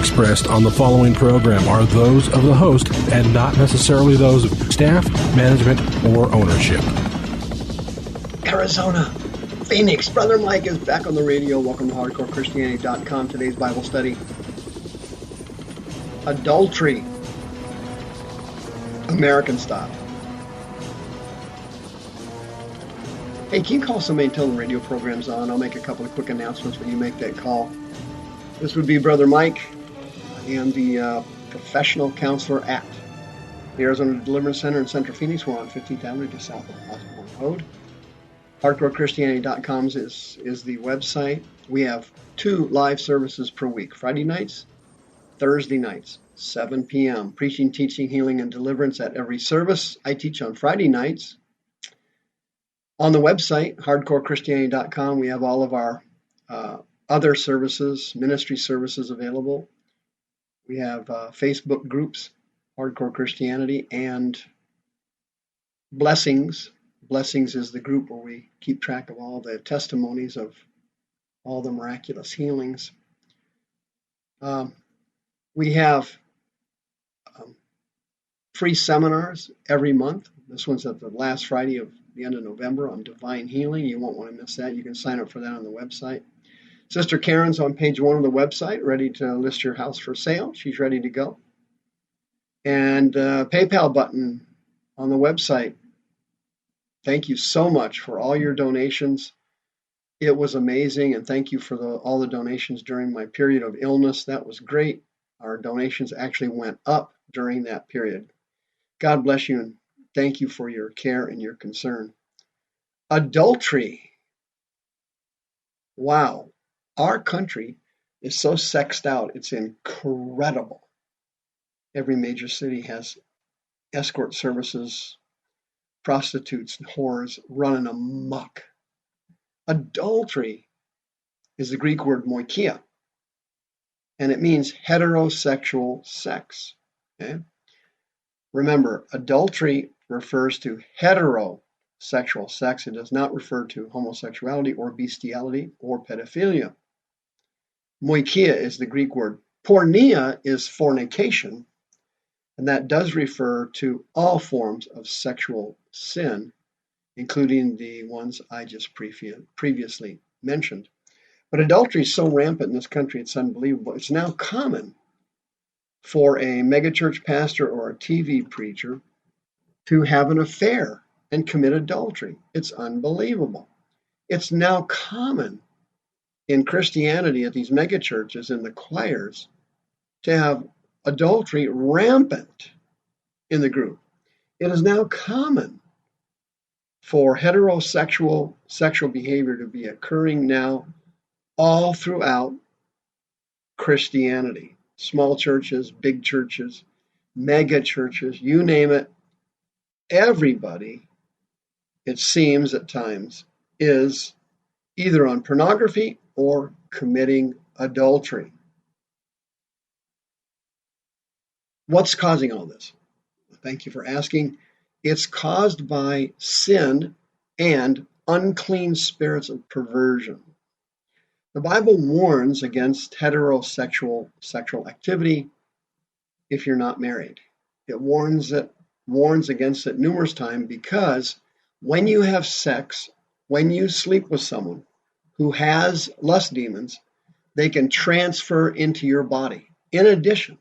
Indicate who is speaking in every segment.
Speaker 1: expressed on the following program are those of the host and not necessarily those of staff, management, or ownership.
Speaker 2: Arizona, Phoenix, Brother Mike is back on the radio. Welcome to HardcoreChristianity.com. Today's Bible study, Adultery, American style. Hey, can you call somebody until the radio program's on? I'll make a couple of quick announcements when you make that call. This would be Brother Mike and the professional counselor at the Arizona Deliverance Center in Central Phoenix. We're on 15th Avenue, just south of Osborne Road. HardcoreChristianity.com is the website. We have 2 live services per week, Friday nights, Thursday nights, 7 p.m. Preaching, teaching, healing, and deliverance at every service. I teach on Friday nights. On the website, HardcoreChristianity.com, we have all of our other services, ministry services available. We have Facebook groups, Hardcore Christianity, and Blessings. Blessings is the group where we keep track of all the testimonies of all the miraculous healings. We have free seminars every month. This one's at the last Friday of the end of November on divine healing. You won't want to miss that. You can sign up for that on the website. Sister Karen's on page 1 of the website, ready to list your house for sale. She's ready to go. And PayPal button on the website. Thank you so much for all your donations. It was amazing, and thank you for all the donations during my period of illness. That was great. Our donations actually went up during that period. God bless you, and thank you for your care and your concern. Adultery. Wow. Our country is so sexed out. It's incredible. Every major city has escort services, prostitutes, and whores running amok. Adultery is the Greek word moikia, and it means heterosexual sex. Okay? Remember, adultery refers to heterosexual sex. It does not refer to homosexuality or bestiality or pedophilia. Moikia is the Greek word. Porneia is fornication, and that does refer to all forms of sexual sin, including the ones I just previously mentioned. But adultery is so rampant in this country, it's unbelievable. It's now common for a megachurch pastor or a TV preacher to have an affair and commit adultery. It's unbelievable. It's now common in Christianity at these megachurches and the choirs to have adultery rampant in the group. It is now common for heterosexual sexual behavior to be occurring now all throughout Christianity. Small churches, big churches, mega churches, you name it. Everybody, it seems at times, is either on pornography or committing adultery. What's causing all this? Thank you for asking. It's caused by sin and unclean spirits of perversion. The Bible warns against heterosexual sexual activity if you're not married. It warns against it numerous times because when you have sex, when you sleep with someone who has lust demons, they can transfer into your body. In addition,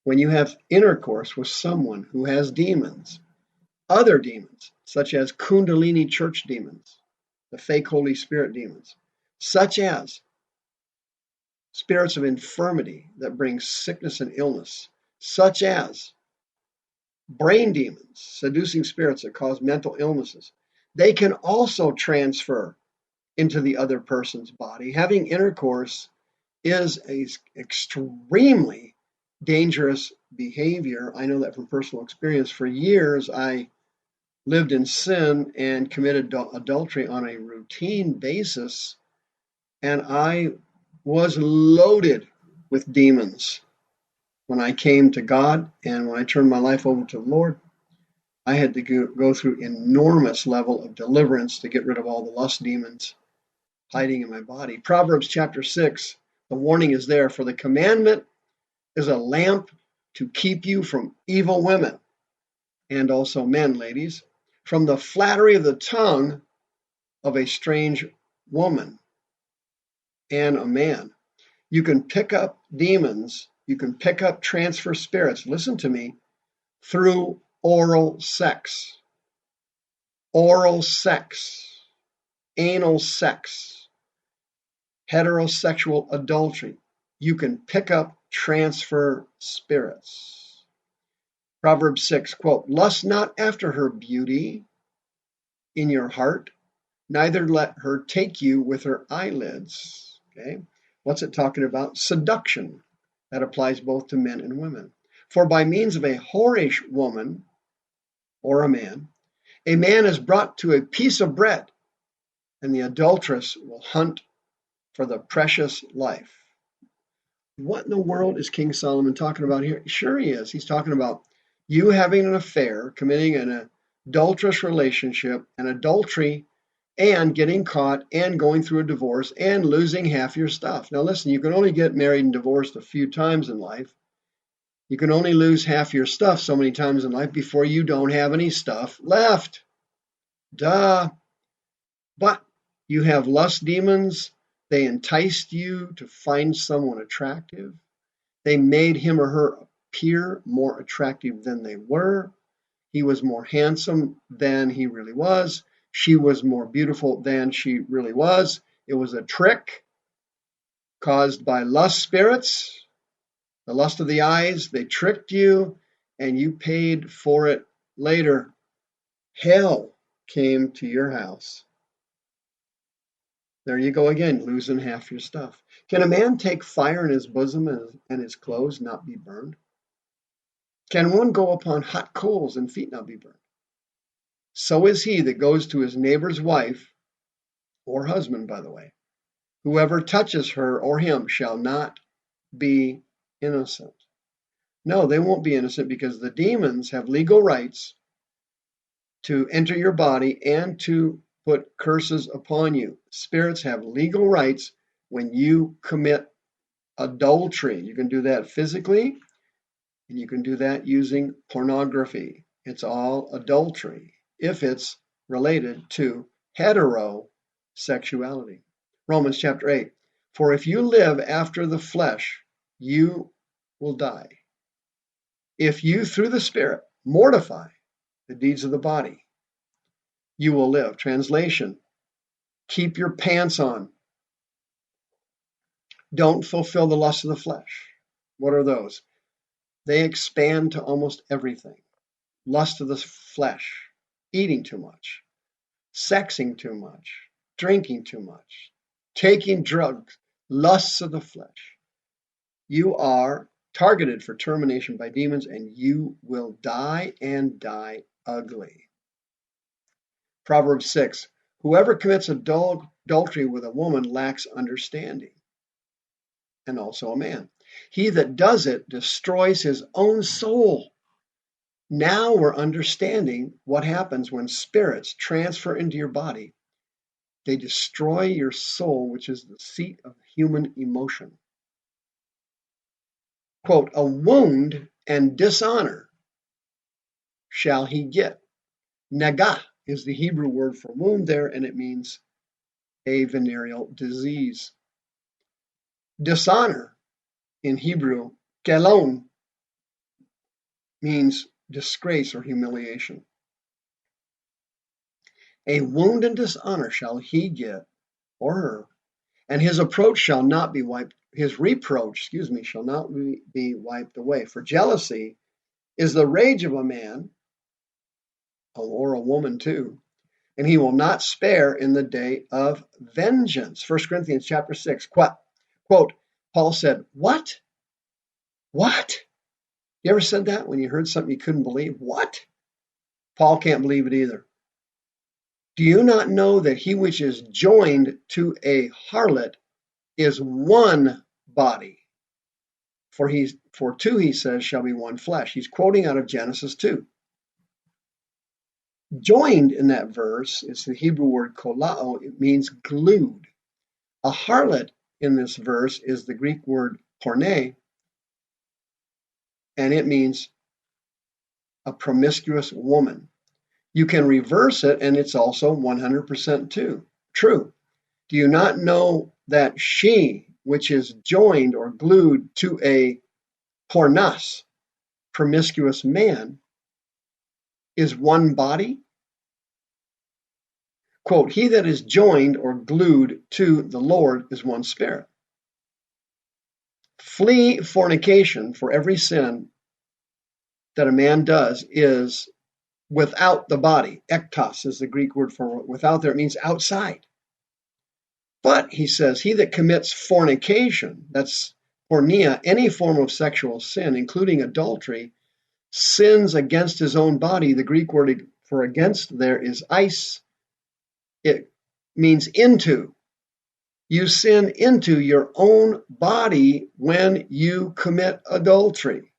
Speaker 2: when you have intercourse with someone who has demons, other demons, such as Kundalini church demons, the fake Holy Spirit demons, such as spirits of infirmity that bring sickness and illness, such as brain demons, seducing spirits that cause mental illnesses, they can also transfer into the other person's body. Having intercourse is an extremely dangerous behavior. I know that from personal experience. For years, I lived in sin and committed adultery on a routine basis, and I was loaded with demons. When I came to God and when I turned my life over to the Lord, I had to go through enormous level of deliverance to get rid of all the lust demons hiding in my body. Proverbs chapter 6, the warning is there. For the commandment is a lamp to keep you from evil women, and also men, ladies, from the flattery of the tongue of a strange woman and a man. You can pick up demons, you can pick up transfer spirits, listen to me, through oral sex, anal sex, heterosexual adultery. You can pick up transfer spirits. Proverbs 6, quote, lust not after her beauty in your heart, neither let her take you with her eyelids. Okay, what's it talking about? Seduction. That applies both to men and women. For by means of a whorish woman or a man is brought to a piece of bread, and the adulteress will hunt for the precious life. What in the world is King Solomon talking about here? Sure he is. He's talking about you having an affair, committing an adulterous relationship, an adultery, and getting caught and going through a divorce and losing half your stuff. Now listen, you can only get married and divorced a few times in life. You can only lose half your stuff so many times in life before you don't have any stuff left. Duh. But you have lust demons. They enticed you to find someone attractive. They made him or her appear more attractive than they were. He was more handsome than he really was. She was more beautiful than she really was. It was a trick caused by lust spirits, the lust of the eyes. They tricked you, and you paid for it later. Hell came to your house. There you go again, losing half your stuff. Can a man take fire in his bosom and his clothes not be burned? Can one go upon hot coals and feet not be burned? So is he that goes to his neighbor's wife, or husband, by the way. Whoever touches her or him shall not be innocent. No, they won't be innocent because the demons have legal rights to enter your body and to put curses upon you. Spirits have legal rights when you commit adultery. You can do that physically, and you can do that using pornography. It's all adultery if it's related to heterosexuality. Romans chapter 8. For if you live after the flesh, you will die. If you, through the Spirit, mortify the deeds of the body, you will live. Translation, keep your pants on. Don't fulfill the lusts of the flesh. What are those? They expand to almost everything. Lust of the flesh, eating too much, sexing too much, drinking too much, taking drugs, lusts of the flesh. You are targeted for termination by demons, and you will die and die ugly. Proverbs 6, whoever commits adultery with a woman lacks understanding, and also a man. He that does it destroys his own soul. Now we're understanding what happens when spirits transfer into your body. They destroy your soul, which is the seat of human emotion. Quote, a wound and dishonor shall he get. Nagah is the Hebrew word for wound there, and it means a venereal disease. Dishonor in Hebrew, kelon, means disgrace or humiliation. A wound and dishonor shall he get, or her, and his reproach shall not be wiped away. For jealousy is the rage of a man, or a woman too, and he will not spare in the day of vengeance. 1 Corinthians chapter 6, quote, Paul said, what? What? You ever said that when you heard something you couldn't believe? What? Paul can't believe it either. Do you not know that he which is joined to a harlot is one body? For two, he says, shall be one flesh. He's quoting out of Genesis 2. Joined in that verse is the Hebrew word kolao. It means glued. A harlot in this verse is the Greek word porne, and it means a promiscuous woman. You can reverse it, and it's also 100% true. Do you not know that she, which is joined or glued to a pornos, promiscuous man, is one body? Quote, he that is joined or glued to the Lord is one spirit. Flee fornication, for every sin that a man does is without the body. Ektos is the Greek word for without there. It means outside. But he says, he that commits fornication, that's porneia, any form of sexual sin, including adultery, sins against his own body. The Greek word for against there is eis. It means into. You sin into your own body when you commit adultery.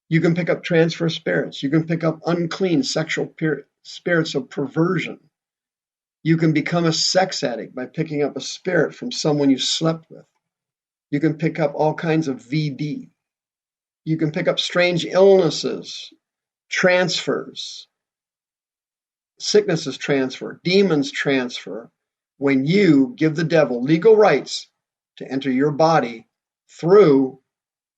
Speaker 2: You can pick up transfer spirits. You can pick up unclean sexual spirits of perversion. You can become a sex addict by picking up a spirit from someone you slept with. You can pick up all kinds of VD. You can pick up strange illnesses, transfers, sicknesses transfer, demons transfer, when you give the devil legal rights to enter your body through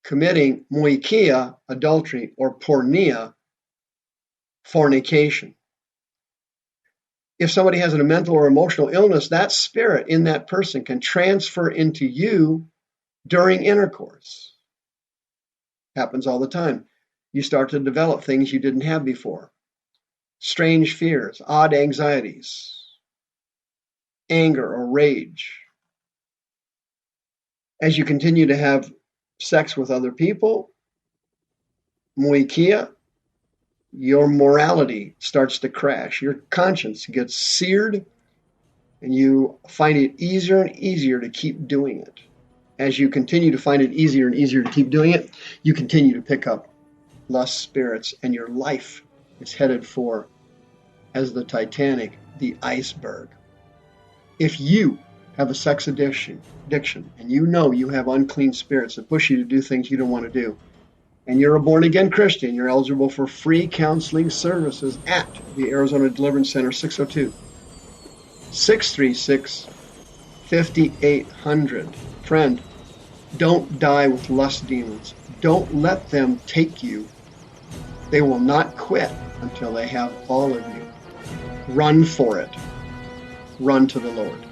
Speaker 2: committing moikia, adultery, or porneia, fornication. If somebody has a mental or emotional illness, that spirit in that person can transfer into you during intercourse. Happens all the time. You start to develop things you didn't have before. Strange fears, odd anxieties, anger or rage. As you continue to have sex with other people, moikia, your morality starts to crash. Your conscience gets seared, and you find it easier and easier to keep doing it. As you continue to find it easier and easier to keep doing it, you continue to pick up lust spirits, and your life is headed for, as the Titanic, the iceberg. If you have a sex addiction, and you know you have unclean spirits that push you to do things you don't want to do, and you're a born-again Christian, you're eligible for free counseling services at the Arizona Deliverance Center, 602-636-5800. Friend, don't die with lust demons. Don't let them take you. They will not quit until they have all of you. Run for it. Run to the Lord.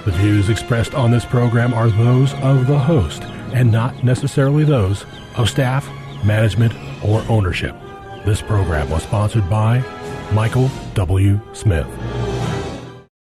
Speaker 1: The views expressed on this program are those of the host and not necessarily those of staff, management, or ownership. This program was sponsored by Michael W. Smith.